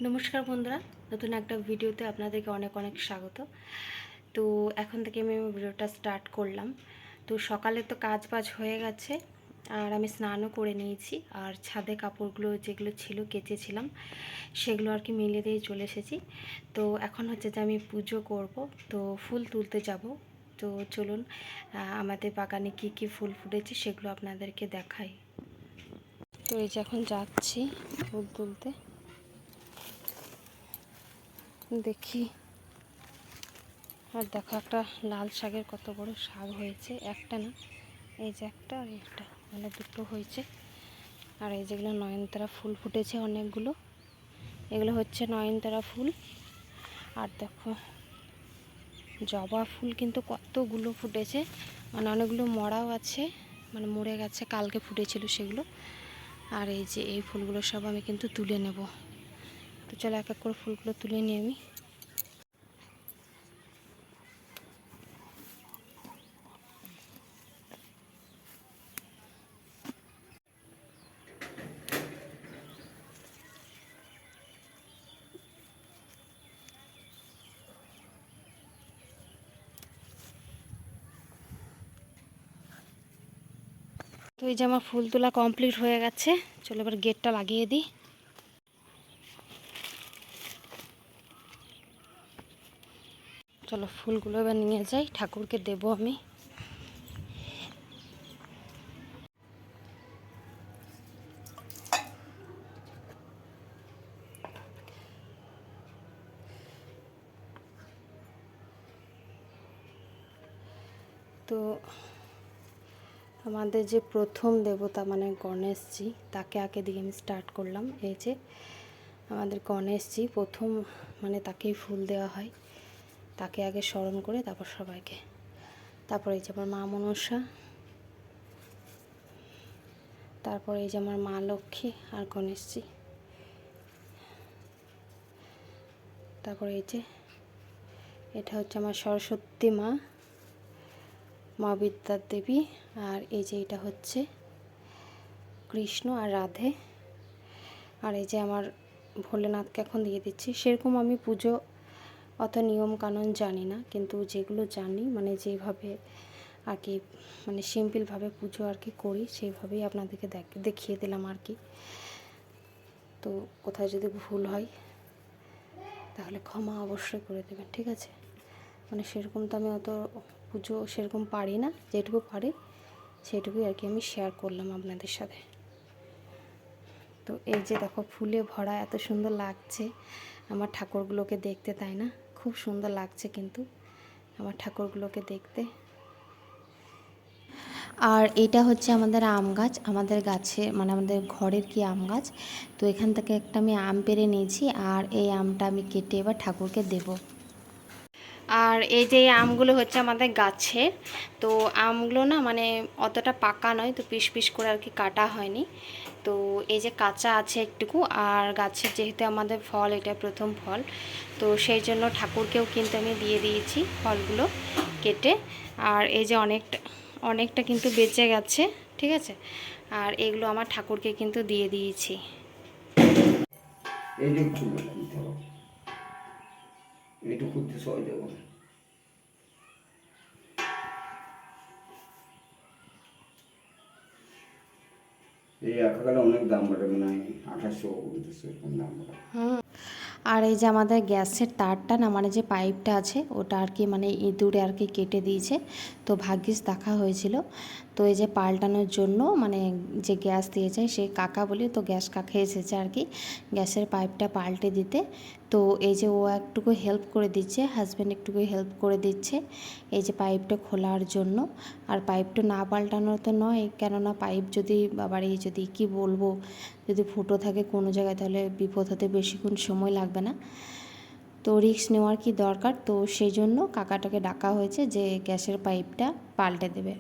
নমস্কার বন্ধুরা, নতুন একটা ভিডিওতে আপনাদেরকে অনেক অনেক স্বাগত। তো এখন থেকে আমি ভিডিওটা স্টার্ট করলাম। তো সকালে তো কাজ বাজ হয়ে গেছে, আর আমি স্নানও করে নিয়েছি, আর ছাদে কাপড়গুলো যেগুলো ছিল কেচেছিলাম সেগুলো আর কি মেলে দিয়ে চলে এসেছি। তো এখন হচ্ছে যে আমি পুজো করব, তো ফুল তুলতে যাব। তো চলুন আমাদের বাগানে কি কি ফুল ফুটেছে সেগুলো আপনাদেরকে দেখাই। তো এই যে এখন যাচ্ছি ফুল তুলতে, দেখি। আর দেখো একটা লাল শাকের কত বড় শাক হয়েছে, একটা না, এই যে একটা আর একটা, মানে দুটো হয়েছে। আর এই যেগুলো নয়নতারা ফুল ফুটেছে অনেকগুলো, এগুলো হচ্ছে নয়নতারা ফুল। আর দেখো জবা ফুল কিন্তু কতগুলো ফুটেছে, মানে অনেকগুলো মরাও আছে, মানে মরে গেছে, কালকে ফুটেছিল সেগুলো। আর এই যে এই ফুলগুলো সব আমি কিন্তু তুলে নেব। তো চলো এক এক করে ফুলগুলো তুলে নিই আমি। তো এই যে আমার ফুল তোলা কমপ্লিট হয়ে গেছে, চলো এবার গেটটা লাগিয়ে দিই। চলো ফুলগুলো এবার নিয়ে যাই, ঠাকুরকে দেবো আমি। তো আমাদের যে প্রথম দেবতা মানে গণেশজি, তাকে আগে দিয়ে আমি স্টার্ট করলাম। এই যে আমাদের গণেশজি প্রথম, মানে তাকেই ফুল দেওয়া হয়, তাকে আগে স্মরণ করে তারপর সবাইকে। তারপর এই যে আমার মা মনসা, তারপর এই যে আমার মা লক্ষ্মী আর গণেশজি, তারপর এই যে এটা হচ্ছে আমার সরস্বতী মা, মা বিদ্যার দেবী। আর এই যে এটা হচ্ছে কৃষ্ণ আর রাধে। আর এই যে আমার ভোলেনাথকে এখন দিয়ে দিচ্ছি। সেরকম আমি পুজো অত নিয়ম কানুন জানি না, কিন্তু যেগুলো জানি, মানে যেভাবে আর কি, মানে সিম্পলভাবে পুজো আর কি করি, সেইভাবেই আপনাদেরকে দেখিয়ে দিলাম আর কি। তো কোথায় যদি ভুল হয় তাহলে ক্ষমা অবশ্যই করে দেবেন, ঠিক আছে? মানে সেরকম তো আমি অত পুজো সেরকম পারি না, যেটুকু পারি সেটুকুই আর কি আমি শেয়ার করলাম আপনাদের সাথে। তো এই যে দেখো ফুলে ভরা, এত সুন্দর লাগছে আমার ঠাকুরগুলোকে দেখতে, তাই না? খুব সুন্দর লাগছে কিন্তু আমার ঠাকুরগুলোকে দেখতে। আর এটা হচ্ছে আমাদের আম গাছ, আমাদের গাছে মানে আমাদের ঘরের কি আম গাছ। তো এখান থেকে একটা আমি আম পেড়ে নিয়েছি, আর এই আমটা আমি কেটে এবার ঠাকুরকে দেব। আর এই যে আমগুলো হচ্ছে আমাদের গাছের, তো আমগুলো না মানে অতটা পাকা নয়, তো পিস পিস করে আর কি কাটা হয়নি। তো এই যে কাঁচা আছে একটুকু, আর গাছের যেহেতু আমাদের ফল, এটা প্রথম ফল, তো সেই জন্য ঠাকুরকেও কিন্তু আমি দিয়ে দিয়েছি ফলগুলো কেটে। আর এই যে অনেকটা অনেকটা কিন্তু বেঁচে গেছে, ঠিক আছে? আর এগুলো আমার ঠাকুরকে কিন্তু দিয়ে দিয়েছি। এই একাকালে অনেক দাম বাড়ে, মানে 2800 এরকম দাম বাড়ে। আর এই যে আমাদের গ্যাসের তারটা না, মানে যে পাইপটা আছে ওটা আর কি মানে ইঁদুরে আর কি কেটে দিয়েছে, তো ভাগ্যিস দেখা হয়েছিল। তো এই যে পাল্টানোর জন্য মানে যে গ্যাস দিয়েছে সেই কাকা বলি, তো গ্যাস কাকা এসেছে আর কি গ্যাসের পাইপটা পাল্টে দিতে। তো এই যে ও একটুকু হেল্প করে দিচ্ছে, হাজব্যান্ড একটুকু হেল্প করে দিচ্ছে এই যে পাইপটা খোলার জন্য। আর পাইপটা না পাল্টানো তো নয়, কেননা পাইপ যদি আবার এই যদি কি বলবো, যদি ফুটো থাকে কোনো জায়গায় তাহলে বিপদ হতে বেশিক্ষণ সময় লাগবে না, তো রিস্ক নেওয়ার কি দরকার। তো সেই জন্য কাকাটাকে ডাকা হয়েছে যে গ্যাসের পাইপটা পাল্টে দেবে।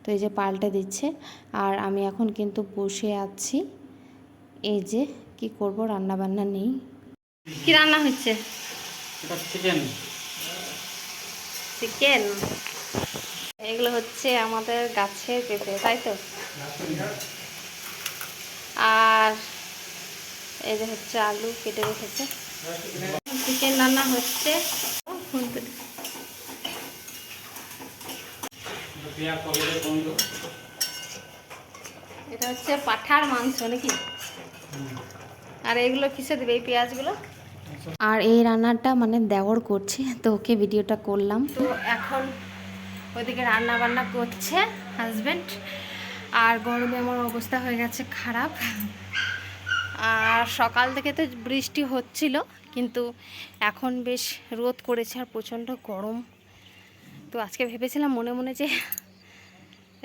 তো এই যে পাল্টে দিচ্ছে, আর আমি এখন কিন্তু বসে আছি। এই যে কি করব, রান্না বান্না নেই। কি রান্না হচ্ছে? চিকেন। চিকেন। এগুলো হচ্ছে আমাদের গাছের পেঁপে, তাই তো? আর এই যে হচ্ছে আলু কেটে রেখেছে, চিকেন রান্না হচ্ছে। এটা হচ্ছে পাঠার মাংস নাকি? আর এগুলো কিসে দেবে এই পেঁয়াজগুলো? আর এই রান্নাটা মানে দেওর করছে, তো ওকে ভিডিওটা করলাম। তো এখন ওইদিকে রান্না বান্না করছে হাজব্যান্ড, আর গরমে আমার অবস্থা হয়ে গেছে খারাপ। আর সকাল থেকে তো বৃষ্টি হচ্ছিল, কিন্তু এখন বেশ রোদ করেছে আর প্রচণ্ড গরম। তো আজকে ভেবেছিলাম মনে মনে যে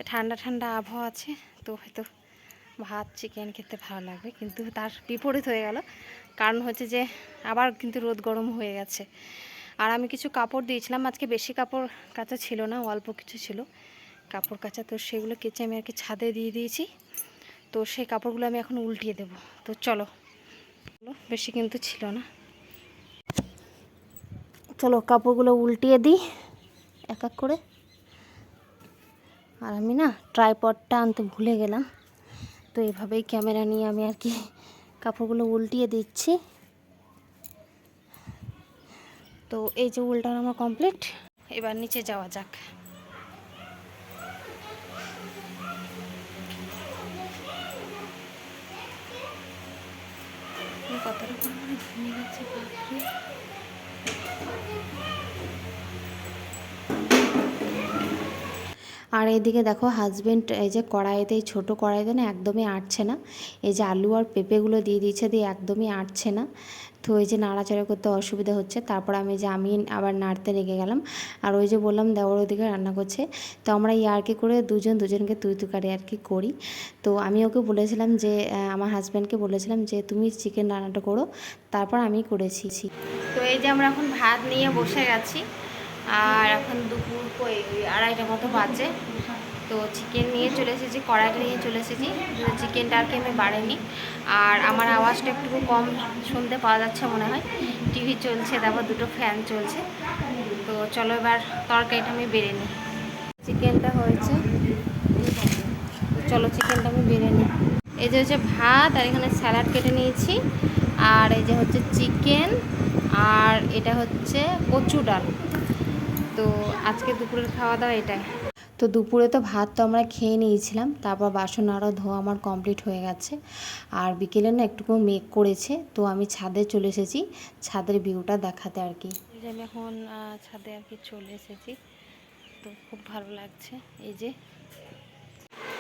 ঠান্ডা ঠান্ডা আবহাওয়া আছে, তো হয়তো ভাত চিকেন খেতে ভালো লাগবে, কিন্তু তার বিপরীত হয়ে গেল। কারণ হচ্ছে যে আবার কিন্তু রোদ গরম হয়ে গেছে। আর আমি কিছু কাপড় দিয়েছিলাম, আজকে বেশি কাপড় কাচা ছিল না, অল্প কিছু ছিল কাপড় কাচা, তো সেগুলো কেচে আমি আর কি ছাদে দিয়ে দিয়েছি। তো সেই কাপড়গুলো আমি এখন উল্টিয়ে দেব। তো চলো, বেশি কিন্তু ছিল না, চলো কাপড়গুলো উল্টিয়ে দিই এক এক করে। আর আমি না ট্রাইপডটা আনতে ভুলে গেলাম, তো এভাবেই ক্যামেরা নিয়ে আমি আর কি কাপড়গুলো উল্টিয়ে দিচ্ছি। তো এই যে উল্টানো আমার কমপ্লিট, এবার নিচে যাওয়া যাক। কত রকম ঘুমিয়ে গেছে বাপরে। আর এইদিকে দেখো হাজব্যান্ড এই যে কড়াইতে, এই ছোটো কড়াইতে না একদমই আটছে না, এই যে আলু আর পেঁপেগুলো দিয়ে দিয়েছে, দিয়ে একদমই আটছে না। তো এই যে নাড়াচাড়া করতে অসুবিধা হচ্ছে। তারপর আমি আবার নাড়তে রেগে গেলাম। আর ওই যে বললাম দেওয়ার ওদিকে রান্না করছে, তো আমরা ইয়ার্কি করে দুজনকে তুই তুকারি আর কি করি। তো আমি ওকে বলেছিলাম যে আমার হাজব্যান্ডকে বলেছিলাম যে তুমি চিকেন রান্নাটা করো, তারপর আমি করেছি। তো এই যে আমরা এখন ভাত নিয়ে বসে গেছি, আর এখন দুপুর ওই 2:30টার মতো বাজে। তো চিকেন নিয়ে চলে এসেছি, কড়াইটা নিয়ে চলে এসেছি। চিকেনটা আর কি আমি বাড়িনি। আর আমার আওয়াজটা একটু কম শুনতে পাওয়া যাচ্ছে মনে হয়, টিভি চলছে, তারপর দুটো ফ্যান চলছে। তো চলো এবার তরকারিটা আমি বেড়ে নিই। চিকেনটা হয়েছে, চলো চিকেনটা আমি বেড়ে নিই। এই যে হচ্ছে ভাত, আর এখানে স্যালাড কেটে নিয়েছি, আর এই যে হচ্ছে চিকেন, আর এটা হচ্ছে কচু ডাল। তো আজকে দুপুরের খাওয়া দাওয়া এটাই। তো দুপুরে তো ভাত তো আমরা খেয়ে নিয়েছিলাম, তারপর বাসন আরও ধোয়া আমার কমপ্লিট হয়ে গেছে। আর বিকেলে না একটুকু মেঘ করেছে, তো আমি ছাদে চলে এসেছি ছাদের ভিউটা দেখাতে আর কি। এই যে আমি এখন ছাদে আর কি চলে এসেছি, তো খুব ভালো লাগছে। এই যে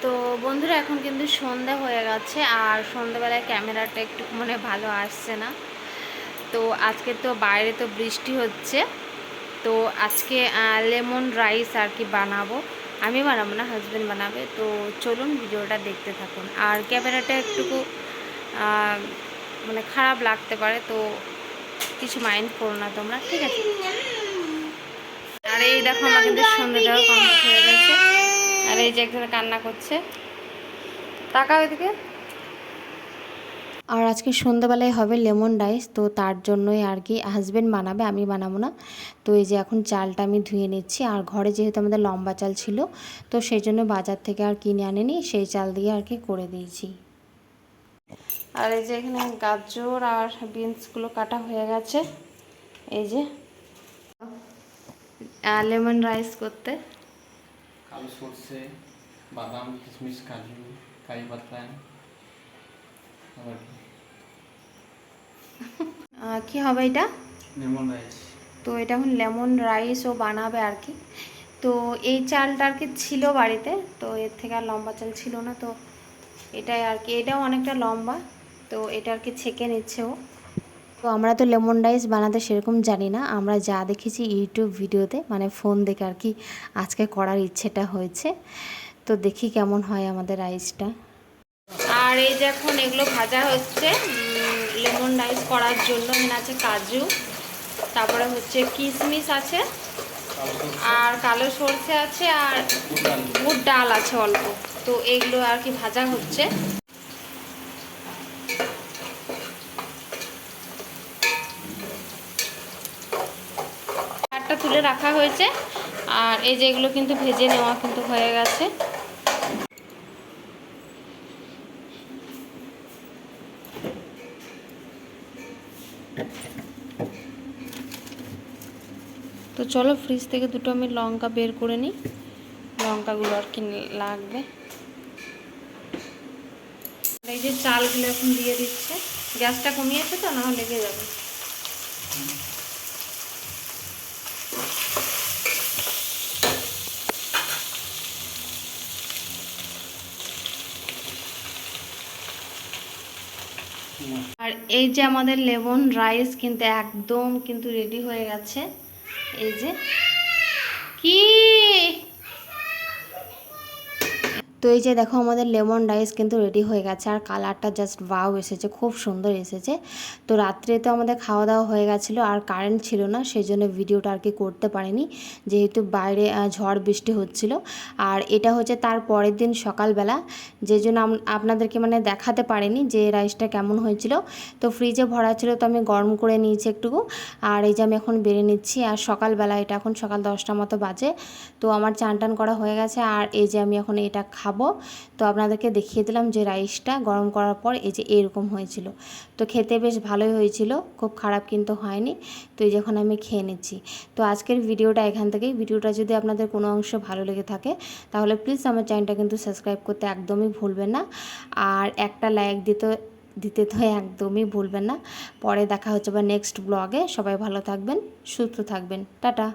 তো বন্ধুরা এখন কিন্তু সন্ধ্যা হয়ে গেছে, আর সন্ধ্যাবেলায় ক্যামেরাটা একটু মানে ভালো আসছে না। তো আজকে তো বাইরে তো বৃষ্টি হচ্ছে, তো আজকে লেমন রাইস আর কি বানাবো। আমি বানাবো না, হাজব্যান্ড বানাবে। তো চলুন ভিডিওটা দেখতে থাকুন। আর ক্যামেরাটা একটুকু মানে খারাপ লাগতে পারে, তো কিছু মাইন্ড করো না তোমরা, ঠিক আছে? আর এই দেখো আমার কিন্তু সন্ধ্যে দেওয়া কমপ্লিট হয়ে গেছে। আর এই যে একজনে কান্না করছে, তাকাও এদিকে। আর আজকে সন্ধ্যাবেলায় হবে লেমন রাইস, তো তার জন্যই আর কি হাজব্যান্ড বানাবে, আমি বানাবো না। তো এই যে এখন চালটা আমি ধুয়ে নিচ্ছি। আর ঘরে যেহেতু আমাদের লম্বা চাল ছিল, তো সেই জন্য বাজার থেকে আর কিনে আনিনি, সেই চাল দিয়ে আর কি করে দিয়েছি। আর এই যে এখানে গাজর আর বিনসগুলো কাটা হয়ে গেছে। এই যে লেমন রাইস করতে কালো সরষে, বাদাম, কিশমিশ, কাজু, কারি পাতা, কি হবে এটা? Lemon rice. তো এটা এখন লেমন রাইসও বানাবে আর কি। তো এই চালটা আর কি ছিল বাড়িতে, তো এর থেকে আর লম্বা চাল ছিল না, তো এটাই আর কি, এটাও অনেকটা লম্বা, তো এটা আর কি ছেঁকে নিচ্ছে ও। তো আমরা তো লেমন রাইস বানাতে সেরকম জানি না, আমরা যা দেখেছি ইউটিউব ভিডিওতে, মানে ফোন দেখে আর কি আজকে করার ইচ্ছেটা হয়েছে। তো দেখি কেমন হয় আমাদের রাইসটা। আর এই যে এখন এগুলো ভাজা হচ্ছে লেমন রাইস করার জন্য। এখানে আছে কাজু, তারপরে হচ্ছে কিশমিশ আছে, আর কালো সরষে আছে, আর বুট ডাল আছে অল্প। তো এগুলো আর কি ভাজা হচ্ছে। একটা তুলে রাখা হয়েছে, আর এই যে এগুলো কিন্তু ভেজে নেওয়া কিন্তু হয়ে গেছে। তো চলো ফ্রিজ থেকে দুটো আমি লঙ্কা বের করে নিই, লঙ্কাগুলো আর কি লাগবে। এই যে চালগুলো এখন দিয়ে দিচ্ছে, গ্যাসটা কমিয়েছে তো, না হলে লেগে যাবে। আর এই যে আমাদের লেমন রাইস কিন্তু একদম কিন্তু রেডি হয়ে গেছে। এই যে কি, তো এই যে দেখো আমাদের লেমন রাইস কিন্তু রেডি হয়ে গেছে, আর কালারটা জাস্ট ওয়াও এসেছে, খুব সুন্দর এসেছে। তো রাত্রে তো আমাদের খাওয়া দাওয়া হয়ে গেছিলো, আর কারেন্ট ছিল না, সেই জন্য ভিডিওটা আর কি করতে পারিনি, যেহেতু বাইরে ঝড় বৃষ্টি হচ্ছিল। আর এটা হচ্ছে তার পরের দিন সকালবেলা, যে জন্য আপনাদেরকে মানে দেখাতে পারিনি যে রাইসটা কেমন হয়েছিল। তো ফ্রিজে ভরা ছিল, তো আমি গরম করে নিয়েছি একটুকু। আর এই যে আমি এখন বেড়ে নিচ্ছি, আর সকালবেলা এটা এখন সকাল 10টা মতো বাজে। তো আমার চান টান করা হয়ে গেছে, আর এই যে আমি এখন এটা খাবো। তো আপনাদেরকে দেখিয়ে দিলাম যে রাইসটা গরম করার পর এই যে এরকম হয়েছিল। তো খেতে বেশ ভালোই হয়েছিল, খুব খারাপ কিন্তু হয়নি। তো এই যখন আমি খেয়ে নিচ্ছি। তো আজকের ভিডিওটা এখান থেকেই। ভিডিওটা যদি আপনাদের কোনো অংশ ভালো লেগে থাকে তাহলে প্লিজ আমার চ্যানেলটা কিন্তু সাবস্ক্রাইব করতে একদমই ভুলবেন না, আর একটা লাইক দিতে তো একদমই ভুলবেন না। পরে দেখা হচ্ছে বা নেক্সট ব্লগে। সবাই ভালো থাকবেন, সুস্থ থাকবেন, টাটা।